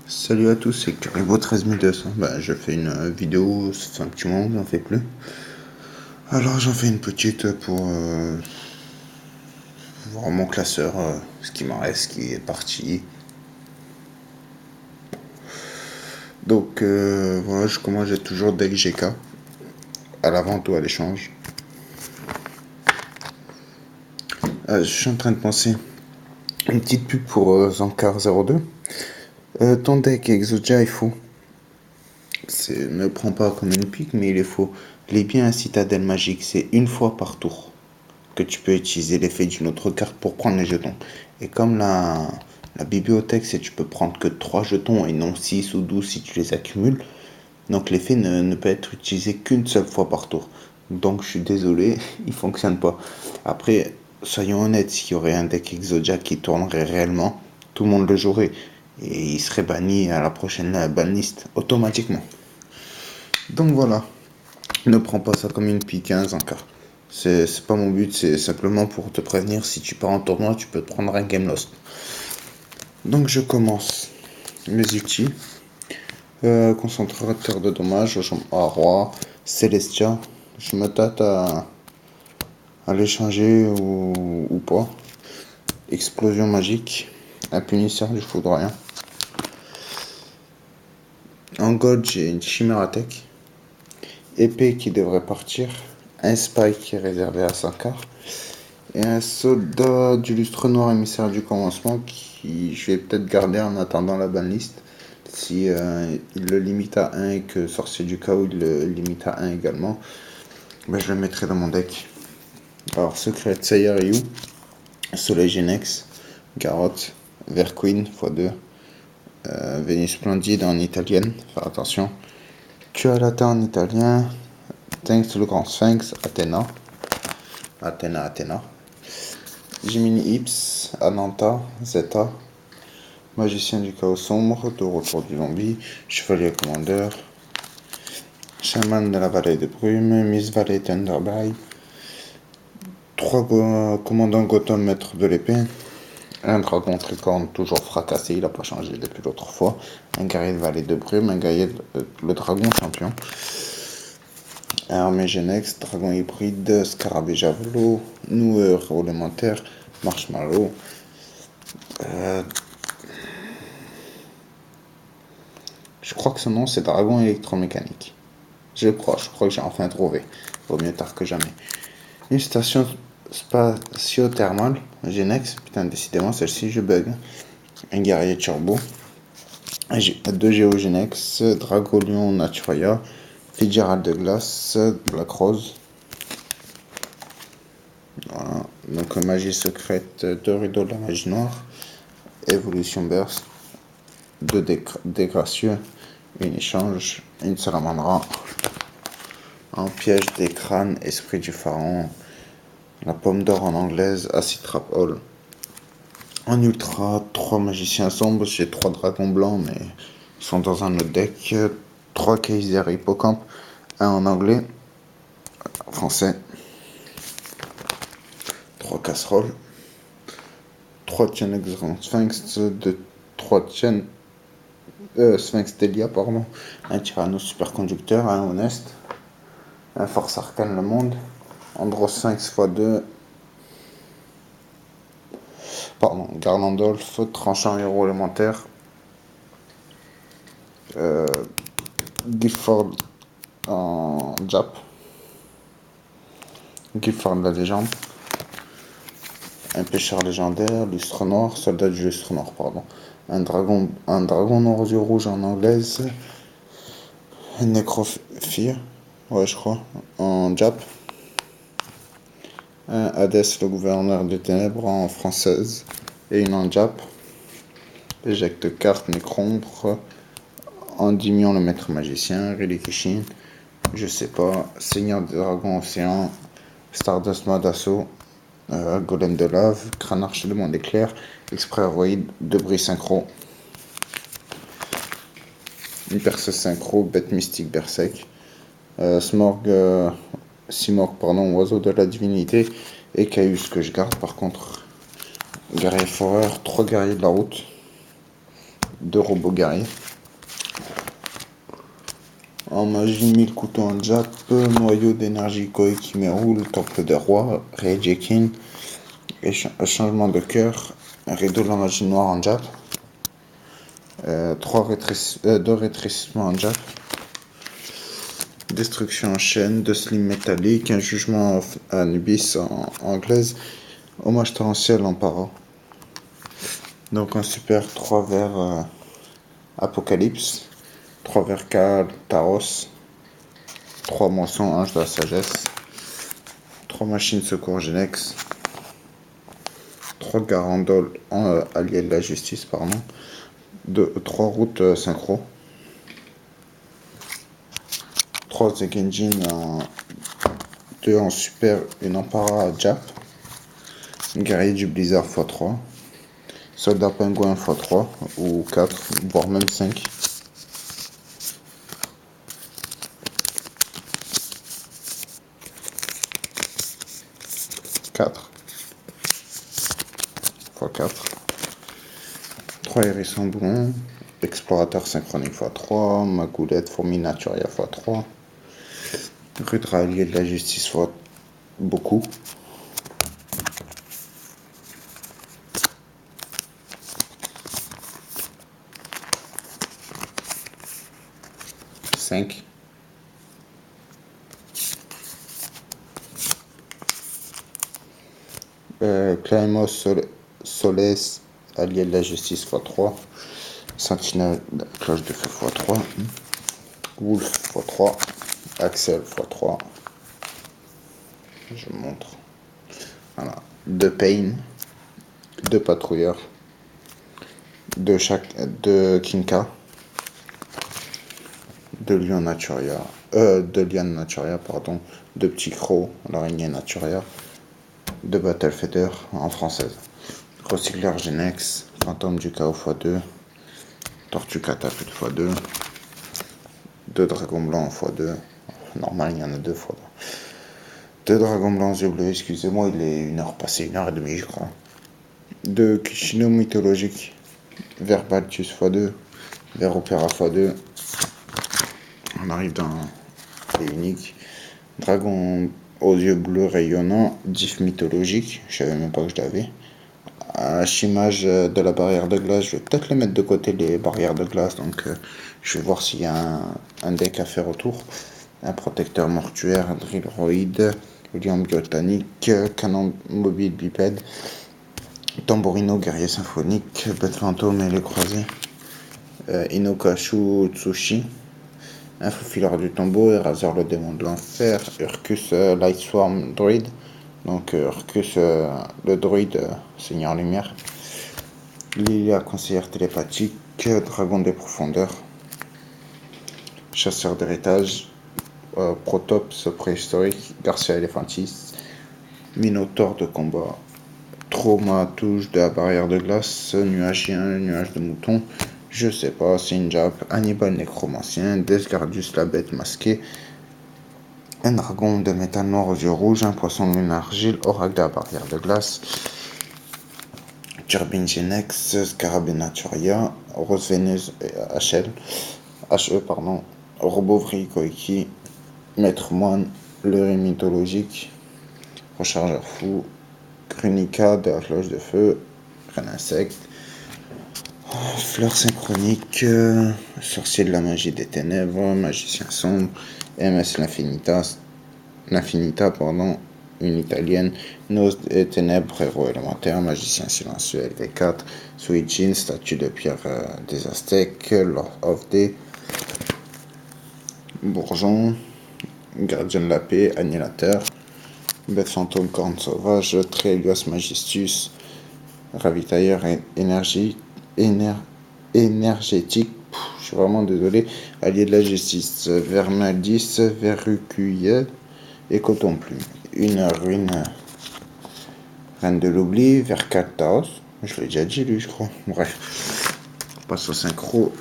Salut à tous, c'est Karibo 13200. Je fais une vidéo, ça fait un petit moment que j'en fais plus. Alors j'en fais une petite pour voir mon classeur, ce qui m'en reste, ce qui est parti. Donc voilà, je commence, j'ai toujours Deck GK à la vente ou à l'échange. Je suis en train de penser une petite pub pour Zankar 02. Ton deck Exodia est faux. Ne prends pas comme une pique, mais il est faux. Il est bien un citadelle magique, c'est une fois par tour que tu peux utiliser l'effet d'une autre carte pour prendre les jetons. Et comme la bibliothèque, c'est tu peux prendre que 3 jetons et non 6 ou 12 si tu les accumules, donc l'effet ne peut être utilisé qu'une seule fois par tour. Donc je suis désolé, il fonctionne pas. Après, soyons honnêtes, s'il y aurait un deck Exodia qui tournerait réellement, tout le monde le jouerait. Et il serait banni à la prochaine banlist automatiquement. Donc voilà, ne prends pas ça comme une pique 15 encore. C'est pas mon but, c'est simplement pour te prévenir, si tu pars en tournoi, tu peux te prendre un game lost. Donc je commence mes outils. Concentrateur de dommages, à roi, Celestia. Je me tâte à l'échanger ou pas. Explosion magique, un punisseur du foudroyant. En gold, j'ai une Chimératech. Épée qui devrait partir. Un spike qui est réservé à 5 quarts. Et un soldat du lustre noir émissaire du commencement qui je vais peut-être garder en attendant la banlist. Si il le limite à 1 et que sorcier du chaos il le limite à 1 également, je le mettrai dans mon deck. Alors secret Sayer Ryu, Soleil Genex, Garotte, Verqueen x2, Vénus Splendide en italienne, faire attention. Tualata en italien, Thanks le Grand Sphinx, Athéna. Athéna. Jiminy Ips, Ananta, Zeta, Magicien du chaos sombre, de retour du zombie, Chevalier commandeur, Chaman de la vallée de brume, Miss Valley Thunderby, 3 commandants Gotham maître de l'épée, un dragon tricorne toujours fracassé, il n'a pas changé depuis l'autre fois, un guerrier de vallée de brume, un guerrier le dragon champion, un armée Genex, dragon hybride, scarabée javelot, noueur élémentaire, marshmallow. Je crois que son nom c'est dragon électromécanique. Je crois que j'ai enfin trouvé. Vaut mieux tard que jamais. Une station spatio-thermale, Genex, putain décidément celle-ci je bug. Un guerrier turbo, 2 Géogenex, Dragolion Naturia, Fitzgerald de glace, Black Rose. Voilà. Donc magie secrète, 2 rideaux de la magie noire, Évolution Burst, 2 dégracieux, une échange, une salamandra, un piège des crânes, esprit du pharaon, la pomme d'or en anglaise, Acid Trap Hall. En ultra, 3 magiciens sombres, j'ai 3 dragons blancs, mais ils sont dans un autre deck. 3 Kaiser Hippocampe, 1 en anglais, français, 3 casseroles, 3 Tien Grand Sphinx, 3 Tien Sphinx Delia, pardon, un Tyrannos Superconducteur, un Honest, un Force Arcane Le Monde, Andros Sphinx x2, pardon, Garlandolf, Tranchant Héros élémentaire, Gifford en Jap, Gifford de la légende, un pêcheur légendaire, lustre noir, soldat du lustre noir, pardon, un dragon noir aux yeux rouges en anglaise, un Necrophir, ouais je crois, en Jap, un Hadès le gouverneur des ténèbres en française et une en Jap, éjecte carte Necrombre, Endymion le maître magicien, Rilikishin, je sais pas, Seigneur des dragons océan, Stardust mode assaut, Golem de lave, Crâne archer de monde éclair, Exprès héroïde, Debris synchro, une perce synchro, Bête mystique berserk, Simorg, pardon, oiseau de la divinité, et Caius que je garde par contre. Guerrier foreur, 3 guerriers de la route, 2 robots guerriers. En magie, 1000 couteaux en Jap, noyau d'énergie Koikimeru, temple des rois, Reijekin, changement de cœur, rideau de la magie noire en Jap, 2 rétrécissements en Jap, destruction en chaîne, 2 slim métalliques, un jugement à Anubis en anglaise, hommage torrentiel en para. Donc un super 3 vers Apocalypse, 3 vers Kaal, Taros, 3 moissons Ange de la sagesse, 3 machines secours Genex, 3 Garandol alliés de la justice, pardon, 3 routes synchro, 3 Zegenjin, 2 en super, une en para Jap, guerrier du blizzard x3, soldat pingouin x3, ou 4, voire même 5. x4, 3 hérissons boulons, explorateur synchronique x3, magoulette fourmi naturia x3, rudra allié de la justice x beaucoup, 5, Claimos Soles allié de la justice x3, sentinelle cloche de feu x3, Wolf x3, Axel x3, je montre, voilà, 2 Pain, 2 patrouilleurs, 2 Kinka, 2 Lion Naturia, 2 Lian Naturia, pardon, 2 petits crocs, l'araignée Naturia, 2 Battlefeather en française, recycleur Genex, fantôme du chaos x2, tortue catapulte x2, 2 dragons blancs x2, normal il y en a 2 fois. 2 dragons blancs yeux bleus, excusez-moi, il est 1h passée, 1h30 je crois. 2 Kishino mythologiques, vers Balthus x2, vers Opéra x2. On arrive dans les uniques. Dragon aux yeux bleus rayonnants, diff mythologique, je savais même pas que je l'avais. Chimage de la barrière de glace, je vais peut-être les mettre de côté les barrières de glace, donc je vais voir s'il y a un deck à faire autour. Un protecteur mortuaire, drillroid, lion botanique, canon mobile bipède, tambourino guerrier symphonique, bête fantôme et les croisés, Inokashu Tsushi, un faufileur du tombeau, Eraser le démon de l'enfer, Urkus Lightswarm Druid, donc Urkus le druide Seigneur Lumière, Lilia conseillère télépathique, Dragon des profondeurs, chasseur d'héritage, Protops préhistorique, Garcia Elephantis, Minotaure de combat, Trauma touche de la barrière de glace, nuagien, nuage de mouton, je sais pas, Sinjap, Hannibal nécromancien, Desgardius la bête masquée, un dragon de métal noir aux yeux rouges, un poisson de lune argile, oracle de la barrière de glace, Turbine Genex, Scarabée Naturia, Rose Vénus HE, pardon, Robovri Koiki, Maître Moine, le mythologique, Rechargeur fou, Chronica de la cloche de feu, Reine insecte, Fleur synchronique, Sorcier de la magie des ténèbres, Magicien sombre, MS l'Infinita, pardon, une italienne, Nose des ténèbres, héros élémentaire, Magicien silencieux LV4, Suijin, statue de pierre des Aztèques, Lord of Day, Bourgeon, Gardien de la paix, Annihilateur, Bête fantôme, corne sauvage, Trélios magistus, ravitailleur énergétique, je suis vraiment désolé, allié de la justice, Vermaldis, Verrucuyel et Coton Plume. Une ruine, reine de l'oubli, Vercaltaos, je l'ai déjà dit lui je crois, bref, on passe au synchro,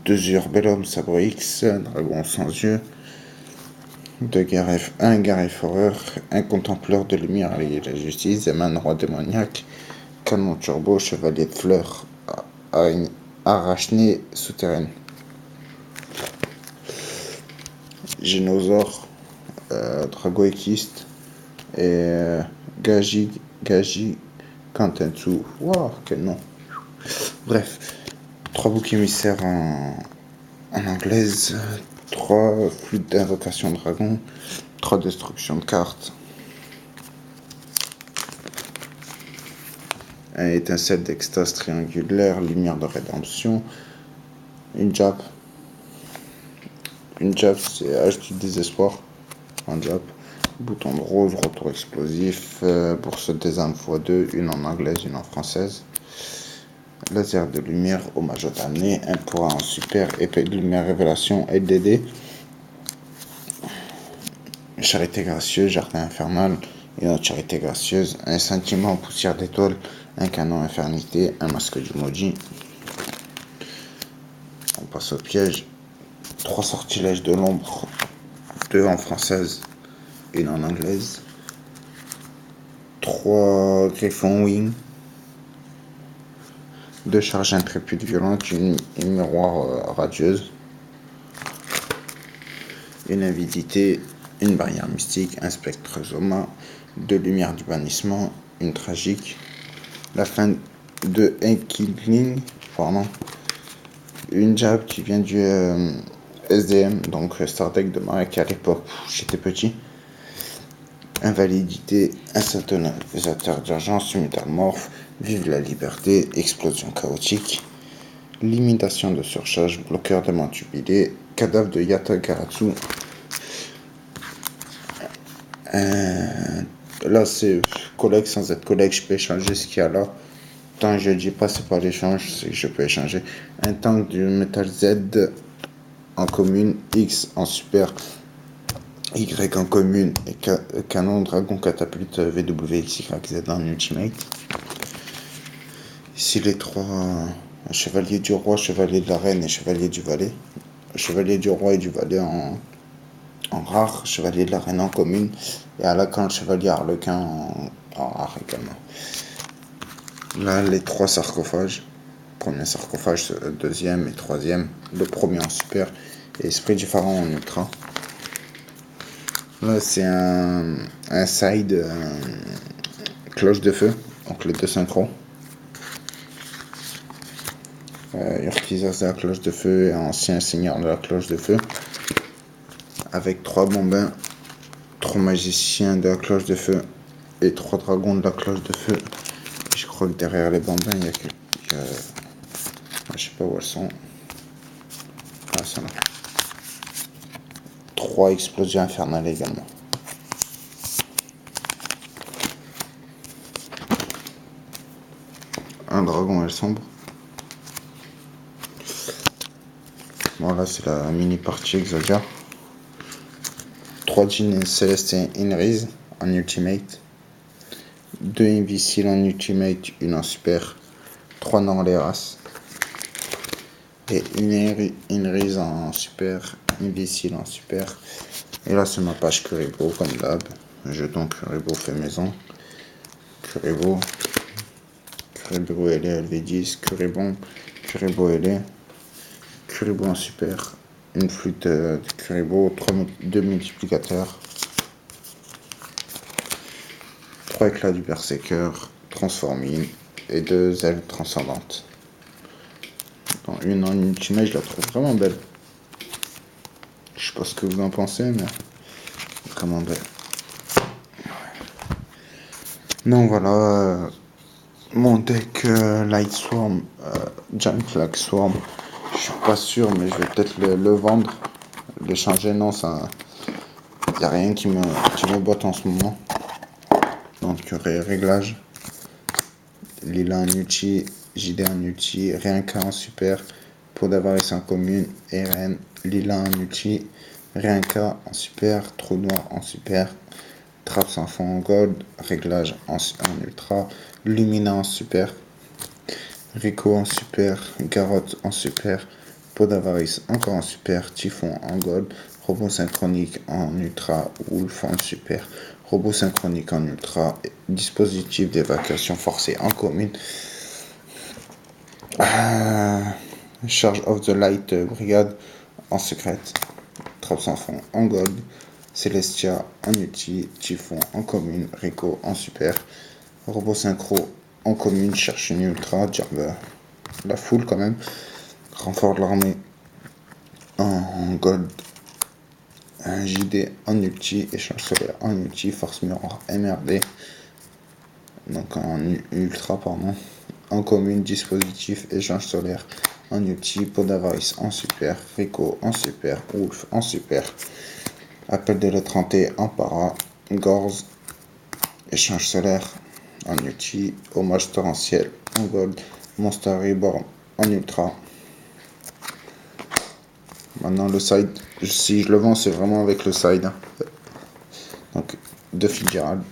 2 Urbellum, Sabre X, Dragon sans yeux, 1 Gareth Horreur, un contempleur de lumière allié de la justice, Zeman roi démoniaque, canon turbo, chevalier de fleurs, arachné souterraine. Génosaure, Dragoekiste et Gaji Kantensu. Waouh, quel nom. Bref, 3 boucs émissaires en anglaise, 3 flûtes d'invocation dragon, 3 destructions de cartes, un étincelle d'extase triangulaire, lumière de rédemption, une jab. Une jab, c'est H du désespoir. Un jab. Bouton de rose, retour explosif, bourse des âmes x2, une en anglaise, une en française. Laser de lumière, hommage au damné, un pour un en super, épée de lumière, révélation, LDD. Charité gracieuse, jardin infernal, une autre charité gracieuse, un sentiment en poussière d'étoile, un canon infernité, un masque du maudit. On passe au piège. 3 sortilèges de l'ombre, 2 en française, une en anglaise. 3 griffons wing, 2 charges intrépides violentes, une miroir radieuse, une avidité, une barrière mystique, un spectre Zoma, 2 lumières du bannissement, une tragique, la fin de Enkingling, pardon, une jab qui vient du SDM, donc Star Deck de Marek à l'époque j'étais petit. Invalidité, instantanéisateur d'urgence, mutamorphe, vive la liberté, explosion chaotique, limitation de surcharge, bloqueur de mantubilé, cadavre de Yata Garatsu. Là c'est collègue sans être collègue, je peux échanger ce qu'il y a là. Tant je dis pas c'est pas l'échange, c'est que je peux échanger. Un tank du Metal Z en commune, X en super, Y en commune et canon dragon catapulte VWXYZ en ultimate. Ici les 3 chevalier du roi, chevalier de la reine et chevalier du valet. Chevalier du roi et du valet en rare, chevalier de la reine en commune et à la camp chevalier harlequin en rare également. Là les 3 sarcophages. Premier sarcophage, deuxième et troisième. Le premier en super et esprit du pharaon en ultra. Là c'est un side cloche de feu, donc les 2 synchros. Urquisas de la cloche de feu et ancien seigneur de la cloche de feu. Avec 3 bambins, 3 magiciens de la cloche de feu et 3 dragons de la cloche de feu. Et je crois que derrière les bambins, il y a quelques... je sais pas où elles sont. Ah, ça là. 3 explosions infernales également. Un dragon elle sombre. Bon là c'est la mini partie Exodia. 3 jeans Célestin Inris en ultimate. 2 Invisible en ultimate, une en super. 3 Norleras. Et une Inris en super. Invisible en super. Et là c'est ma page Kuribo comme d'hab. Jeton Kuribo fait maison. Kuribo LE LV10. Kuribo LE. Kuribo en super. Une flûte de Kuribo. 2 multiplicateurs. 3 éclats du berserker. Transformine. Et 2 ailes transcendantes. Dans une en ultimate, je la trouve vraiment belle. Je sais pas ce que vous en pensez, mais vraiment belle. Donc voilà, mon deck Light Swarm, Giant Flag Swarm, je suis pas sûr, mais je vais peut-être le vendre, l'échanger. Non, ça, y a rien qui me botte en ce moment. Donc réglage, Lila en ulti, JD en ulti, rien qu'un en super, Peau d'avarice en commune, RN, Lila en ulti, rien qu'un en super, Trou noir en super, Trappe sans fond en gold, réglage en ultra, Lumina en super, Rico en super, Garotte en super, Peau d'avarice encore en super, Typhon en gold, Robot synchronique en ultra, Wolf en super, Robot synchronique en ultra, dispositif d'évacuation forcée en commune. Charge of the Light Brigade en secrète. Trappe sans fond en gold. Celestia en ulti. Typhon en commune. Rico en super. Robot synchro en commune. Cherche une ultra. Jabber. La foule quand même. Renfort de l'armée en gold. Un JD en ulti. Échange solaire en ulti. Force Mirror MRD. Donc en ultra, pardon. En commune, dispositif, échange solaire en ulti, pot d'avarice en super, Rico en super, Wolf en super, appel de l'E30 en para, Gorz, échange solaire en ulti, hommage torrentiel en gold, Monster Reborn en ultra. Maintenant le side, si je le vends, c'est vraiment avec le side. Donc deux Fitzgerald,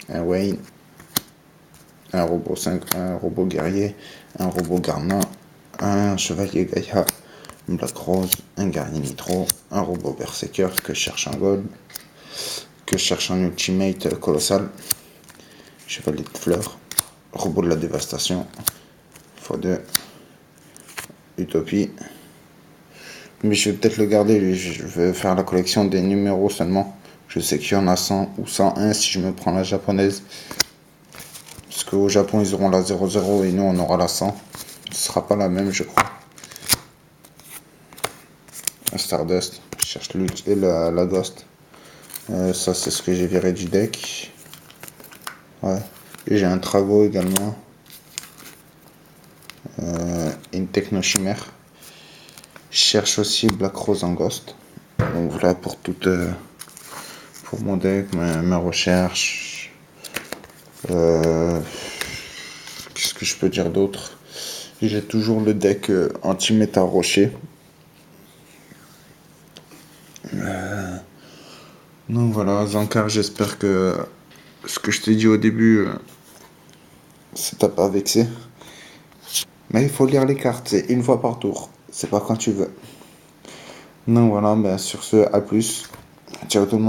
un Wayne, un robot guerrier, un robot Garmin, un chevalier Gaïa, une Black Rose, un guerrier Nitro, un robot Berserker que je cherche un gold, que je cherche un ultimate colossal, chevalier de fleurs, robot de la dévastation, x2, Utopie. Mais je vais peut-être le garder, je vais faire la collection des numéros seulement. Je sais qu'il y en a 100 ou 101 si je me prends la japonaise. Parce qu'au Japon, ils auront la 00 et nous, on aura la 100. Ce sera pas la même, je crois. Un Stardust, je cherche et la Ghost. Ça, c'est ce que j'ai viré du deck. Ouais. Et j'ai un Trago également. Et une Techno Chimère. Je cherche aussi Black Rose en Ghost. Donc voilà pour toute. Pour mon deck, ma recherche. Qu'est-ce que je peux dire d'autre? J'ai toujours le deck anti-méta rocher. Donc voilà, Zankar, j'espère que ce que je t'ai dit au début, ça t'a pas vexé. Mais il faut lire les cartes, c'est une fois par tour. C'est pas quand tu veux. Donc voilà, ben sur ce, à plus. Ciao tout le monde.